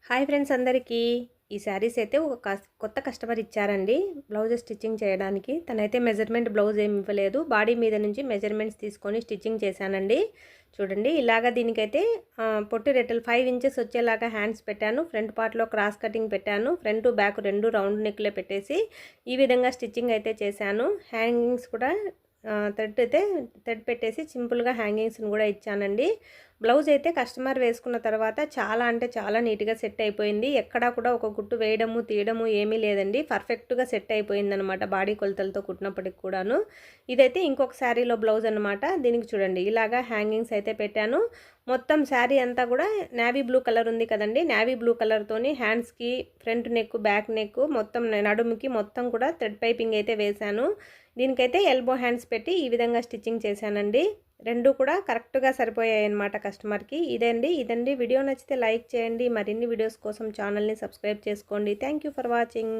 Hi friends అందరికీ. ఈ శారీస్ అయితే ఒక కొత్త కస్టమర్ ఇచ్చారండి బ్లౌజ్ స్టిచ్చింగ్ చేయడానికి. తనైతే మెజర్మెంట్ బ్లౌజ్ ఏమి ఇవ్వలేదు. బాడీ మీద నుంచి మెజర్మెంట్స్ తీసుకొని స్టిచ్చింగ్ చేశానండి. చూడండి ఇలాగా దీనికైతే పొట్టి రెట్టెలు 5 ఇంచెస్ వచ్చేలాగా హ్యాండ్స్ పెట్టాను. ఫ్రంట్ పార్ట్లో క్రాస్ కటింగ్ పెట్టాను. ఫ్రంట్ బ్యాక్ 2 రౌండ్ నెక్లే పెట్టేసి ఈ విధంగా స్టిచ్చింగ్ అయితే చేశాను. హ్యాంగింగ్స్ కూడా థ్రెడ్ పెట్టేసి సింపుల్గా హ్యాంగింగ్స్ని కూడా ఇచ్చానండి. బ్లౌజ్ అయితే కస్టమర్ వేసుకున్న తర్వాత చాలా అంటే చాలా నీట్గా సెట్ అయిపోయింది. ఎక్కడా కూడా ఒక కుట్టు వేయడము తీయడము ఏమీ లేదండి. పర్ఫెక్ట్గా సెట్ అయిపోయిందనమాట బాడీ కొలతలతో కుట్టినప్పటికి కూడాను. ఇదైతే ఇంకొక శారీలో బ్లౌజ్ అనమాట. దీనికి చూడండి ఇలాగా హ్యాంగింగ్స్ అయితే పెట్టాను. మొత్తం శారీ అంతా కూడా నేవీ బ్లూ కలర్ ఉంది కదండి. నేవీ బ్లూ కలర్తోని హ్యాండ్స్కి ఫ్రంట్ నెక్ బ్యాక్ నెక్ మొత్తం నడుముకి మొత్తం కూడా థ్రెడ్ పైపింగ్ అయితే వేశాను. దీనికైతే ఎల్బో హ్యాండ్స్ పెట్టి ఈ విధంగా స్టిచ్చింగ్ చేశానండి. రెండు కూడా కరెక్ట్గా సరిపోయాయి అన్నమాట కస్టమర్కి. ఇదండి వీడియో నచ్చితే లైక్ చేయండి. మరిన్ని వీడియోస్ కోసం ఛానల్ని సబ్స్క్రైబ్ చేసుకోండి. Thank you for watching.